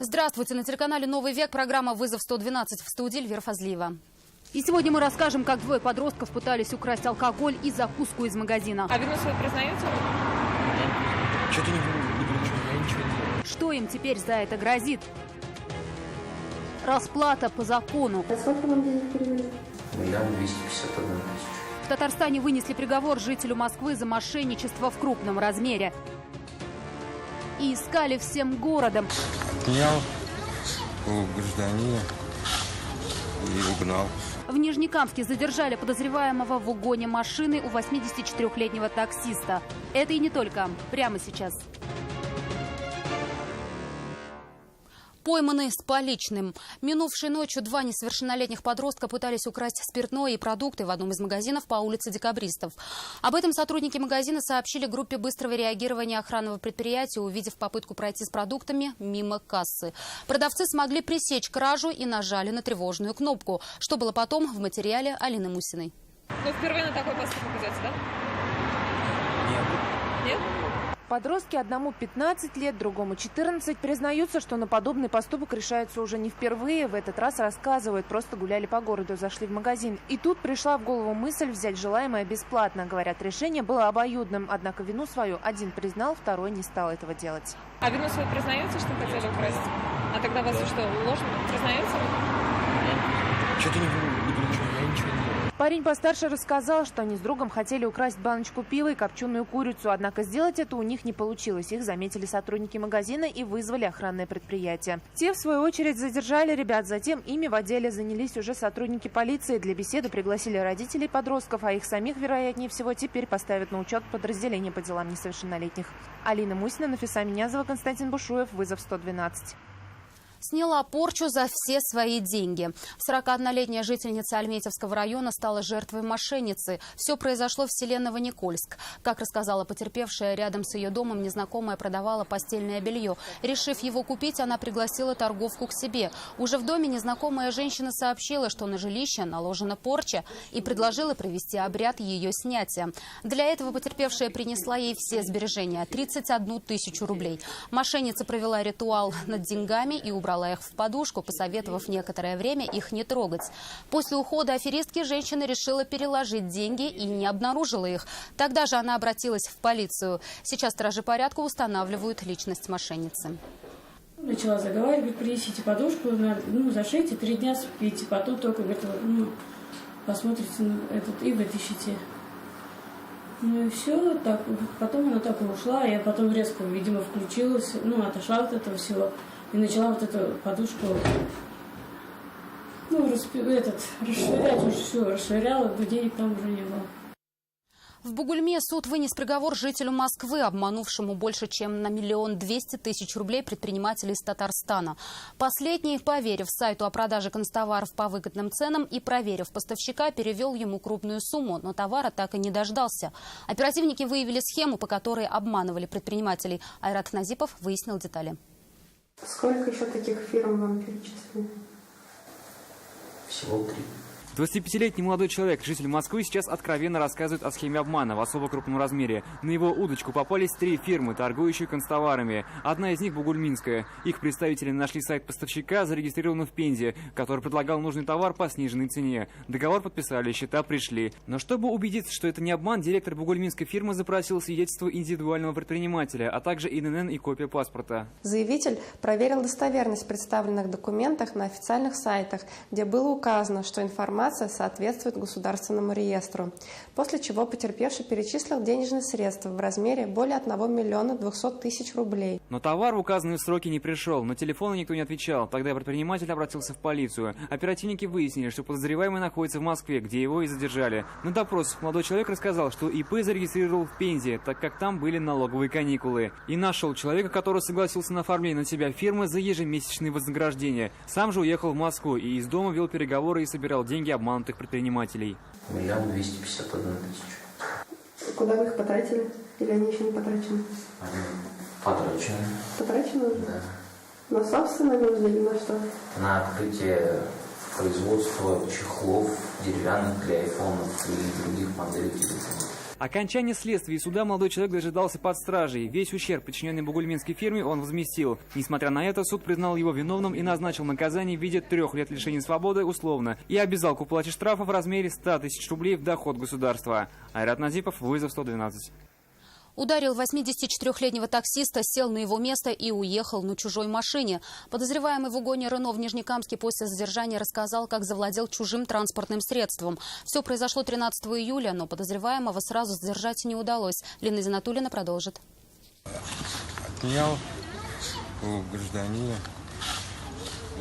Здравствуйте, на телеканале «Новый век» программа «Вызов 112», в студии Эльвира Фазлиева. И сегодня мы расскажем, как двое подростков пытались украсть алкоголь и закуску из магазина. А вину свою признаете? Нет. Что-то не я ничего не делаю. Что им теперь за это грозит? Расплата по закону. А сколько вам денег перевели? 1 251 000. В Татарстане вынесли приговор жителю Москвы за мошенничество в крупном размере. И искали всем городом. Отнял у гражданина и угнал. В Нижнекамске задержали подозреваемого в угоне машины у 84-летнего таксиста. Это и не только. Прямо сейчас. Пойманы с поличным. Минувшей ночью два несовершеннолетних подростка пытались украсть спиртное и продукты в одном из магазинов по улице Декабристов. Об этом сотрудники магазина сообщили группе быстрого реагирования охранного предприятия, увидев попытку пройти с продуктами мимо кассы. Продавцы смогли пресечь кражу и нажали на тревожную кнопку, что было потом в материале Алины Мусиной. Ну, впервые на такой поступок идете, да? Нет. Нет? Подростки, одному 15 лет, другому 14, признаются, что на подобный поступок решаются уже не впервые. В этот раз рассказывают, просто гуляли по городу, зашли в магазин. И тут пришла в голову мысль взять желаемое бесплатно. Говорят, решение было обоюдным, однако вину свою один признал, второй не стал этого делать. А вину свою признаете, что хотели украсть? А тогда вас что, ложно признаете? Нет. Что-то я ничего не делаю. Парень постарше рассказал, что они с другом хотели украсть баночку пива и копченую курицу, однако сделать это у них не получилось. Их заметили сотрудники магазина и вызвали охранное предприятие. Те, в свою очередь, задержали ребят. Затем ими в отделе занялись уже сотрудники полиции. Для беседы пригласили родителей подростков, а их самих, вероятнее всего, теперь поставят на учет подразделения по делам несовершеннолетних. Алина Мусина, Нафиса Минязова, Константин Бушуев, «Вызов 112». Сняла порчу за все свои деньги. 41-летняя жительница Альметьевского района стала жертвой мошенницы. Все произошло в селе Новоникольск. Как рассказала потерпевшая, рядом с ее домом незнакомая продавала постельное белье. Решив его купить, она пригласила торговку к себе. Уже в доме незнакомая женщина сообщила, что на жилище наложена порча, и предложила провести обряд ее снятия. Для этого потерпевшая принесла ей все сбережения – 31 000 рублей. Мошенница провела ритуал над деньгами и убрала их в подушку, посоветовав некоторое время их не трогать. После ухода аферистки женщина решила переложить деньги и не обнаружила их. Тогда же она обратилась в полицию. Сейчас стражи порядка устанавливают личность мошенницы. Начала заговаривать, принесите подушку, зашейте, 3 дня спите, потом только, говорит, посмотрите и вытащите. Ну и все, так, потом она так и ушла, я потом резко, видимо, включилась, отошла от этого всего. И начала вот эту подушку, расшвырять уже все, расшвыряла, денег там уже не было. В Бугульме суд вынес приговор жителю Москвы, обманувшему больше чем на 1 200 000 рублей предпринимателей из Татарстана. Последний, поверив сайту о продаже констоваров по выгодным ценам и проверив поставщика, перевел ему крупную сумму, но товара так и не дождался. Оперативники выявили схему, по которой обманывали предпринимателей. Айрат Назипов выяснил детали. Сколько еще таких фирм вам перечислили? Всего 3. 25-летний молодой человек, житель Москвы, сейчас откровенно рассказывает о схеме обмана в особо крупном размере. На его удочку попались 3 фирмы, торгующие констоварами. Одна из них бугульминская. Их представители нашли сайт поставщика, зарегистрированный в Пензе, который предлагал нужный товар по сниженной цене. Договор подписали, счета пришли. Но чтобы убедиться, что это не обман, директор бугульминской фирмы запросил свидетельство индивидуального предпринимателя, а также ИНН и копия паспорта. Заявитель проверил достоверность представленных документов на официальных сайтах, где было указано, что информация соответствует государственному реестру, после чего потерпевший перечислил денежные средства в размере более 1 200 000 рублей. Но товар в указанные сроки не пришел, на телефоны никто не отвечал. Тогда предприниматель обратился в полицию. Оперативники выяснили, что подозреваемый находится в Москве, где его и задержали. На допросах молодой человек рассказал, что ИП зарегистрировал в Пензе, так как там были налоговые каникулы. И нашел человека, который согласился на оформление на себя фирмы за ежемесячные вознаграждения. Сам же уехал в Москву и из дома вел переговоры и собирал деньги обманутых предпринимателей. 1 251 000. Куда вы их потратили? Или они еще не потрачены? Они потрачены. Потрачены? Да. На собственные нужды или на что? На открытие производства чехлов деревянных для айфонов и других моделей телефонов. Окончание следствия и суда молодой человек дожидался под стражей. Весь ущерб, причиненный бугульминской фирме, он возместил. Несмотря на это, суд признал его виновным и назначил наказание в виде 3 лет лишения свободы условно и обязал к уплате штрафа в размере 100 тысяч рублей в доход государства. Айрат Назипов, вызов 112. Ударил 84-летнего таксиста, сел на его место и уехал на чужой машине. Подозреваемый в угоне Рено в Нижнекамске после задержания рассказал, как завладел чужим транспортным средством. Все произошло 13 июля, но подозреваемого сразу задержать не удалось. Лина Зинатуллина продолжит. Отнял у гражданина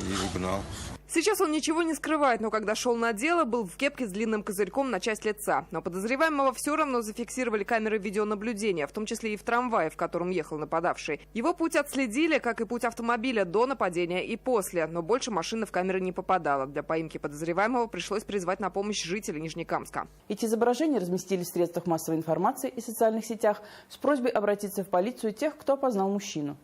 и угнал. Сейчас он ничего не скрывает, но когда шел на дело, был в кепке с длинным козырьком на часть лица. Но подозреваемого все равно зафиксировали камеры видеонаблюдения, в том числе и в трамвае, в котором ехал нападавший. Его путь отследили, как и путь автомобиля до нападения и после, но больше машина в камеры не попадала. Для поимки подозреваемого пришлось призвать на помощь жителей Нижнекамска. Эти изображения разместили в средствах массовой информации и социальных сетях с просьбой обратиться в полицию тех, кто опознал мужчину.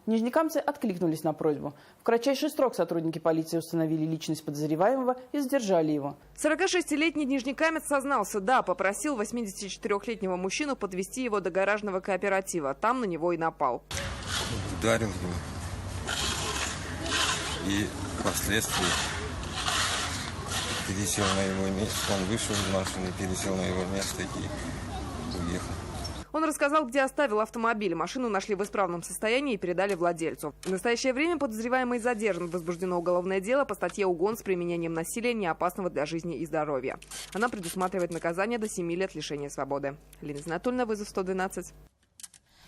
Нижнекамцы откликнулись на просьбу. В кратчайший срок сотрудники полиции установили личность подозреваемого и задержали его. 46-летний нижнекамец сознался, да, попросил 84-летнего мужчину подвезти его до гаражного кооператива. Там на него и напал. Ударил его. И впоследствии пересел на его место. Он вышел из машины, пересел на его место и уехал. Он рассказал, где оставил автомобиль. Машину нашли в исправном состоянии и передали владельцу. В настоящее время подозреваемый задержан. Возбуждено уголовное дело по статье «Угон с применением насилия, не опасного для жизни и здоровья». Она предусматривает наказание до 7 лет лишения свободы. Лина Зинатуллина, вызов 112.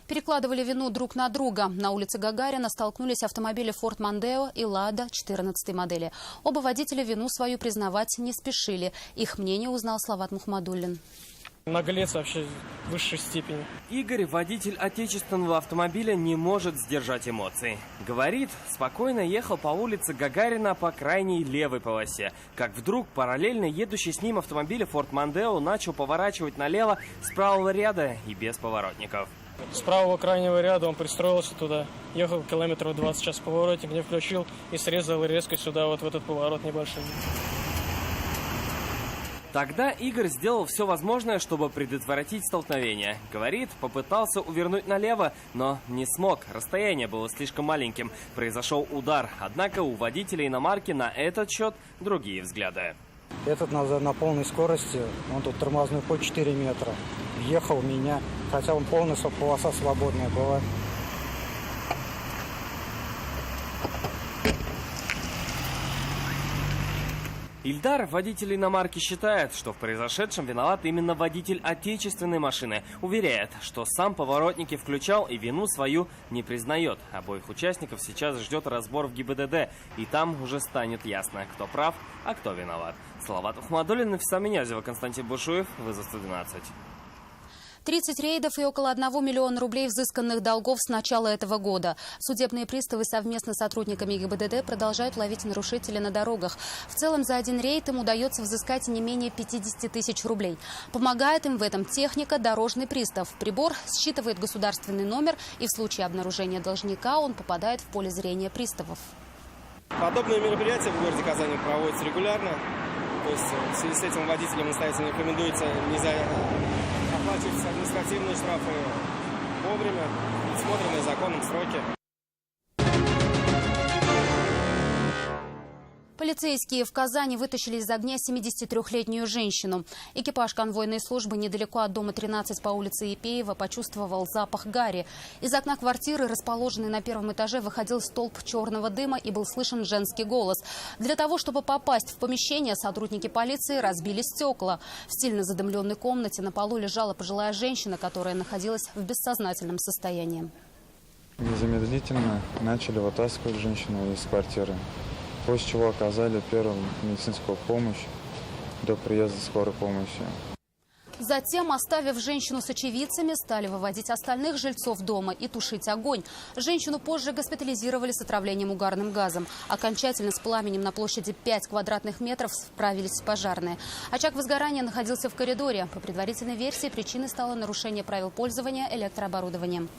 Перекладывали вину друг на друга. На улице Гагарина столкнулись автомобили «Форд Мондео» и «Лада» 14-й модели. Оба водителя вину свою признавать не спешили. Их мнение узнал Слават Мухмадуллин. Наглец вообще высшей степени. Игорь, водитель отечественного автомобиля, не может сдержать эмоций. Говорит, спокойно ехал по улице Гагарина по крайней левой полосе. Как вдруг параллельно едущий с ним автомобиль «Форд Мондео» начал поворачивать налево с правого ряда и без поворотников. С правого крайнего ряда он пристроился туда. Ехал километров 20 в час, поворотник не включил и срезал резко сюда, вот в этот поворот небольшой. Тогда Игорь сделал все возможное, чтобы предотвратить столкновение. Говорит, попытался увернуть налево, но не смог. Расстояние было слишком маленьким. Произошел удар. Однако у водителя иномарки на этот счет другие взгляды. Этот на полной скорости, он тут тормозной ход 4 метра. Ехал меня, хотя он полностью полоса свободная была. Ильдар, водитель иномарки, считает, что в произошедшем виноват именно водитель отечественной машины. Уверяет, что сам поворотники включал и вину свою не признает. Обоих участников сейчас ждет разбор в ГИБДД, и там уже станет ясно, кто прав, а кто виноват. Слават Мухмадуллин, Нафиса Минязева, Константин Бушуев, вызов 112. 30 рейдов и около 1 миллиона рублей взысканных долгов с начала этого года. Судебные приставы совместно с сотрудниками ГИБДД продолжают ловить нарушителей на дорогах. В целом за один рейд им удается взыскать не менее 50 тысяч рублей. Помогает им в этом техника «Дорожный пристав». Прибор считывает государственный номер, и в случае обнаружения должника он попадает в поле зрения приставов. Подобные мероприятия в городе Казани проводятся регулярно. То есть в связи с этим водителям настоятельно рекомендуется оплачивать административные штрафы вовремя, предусмотренные законом сроки. Полицейские в Казани вытащили из огня 73-летнюю женщину. Экипаж конвойной службы недалеко от дома 13 по улице Епеева почувствовал запах гари. Из окна квартиры, расположенной на первом этаже, выходил столб черного дыма и был слышен женский голос. Для того, чтобы попасть в помещение, сотрудники полиции разбили стекла. В сильно задымленной комнате на полу лежала пожилая женщина, которая находилась в бессознательном состоянии. Незамедлительно начали вытаскивать женщину из квартиры, после чего оказали первую медицинскую помощь до приезда скорой помощи. Затем, оставив женщину с очевидцами, стали выводить остальных жильцов дома и тушить огонь. Женщину позже госпитализировали с отравлением угарным газом. Окончательно с пламенем на площади 5 квадратных метров справились пожарные. Очаг возгорания находился в коридоре. По предварительной версии, причиной стало нарушение правил пользования электрооборудованием.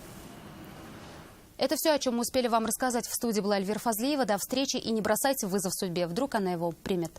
Это все, о чем мы успели вам рассказать. В студии была Эльвира Фазлиева. До встречи и не бросайте вызов судьбе. Вдруг она его примет.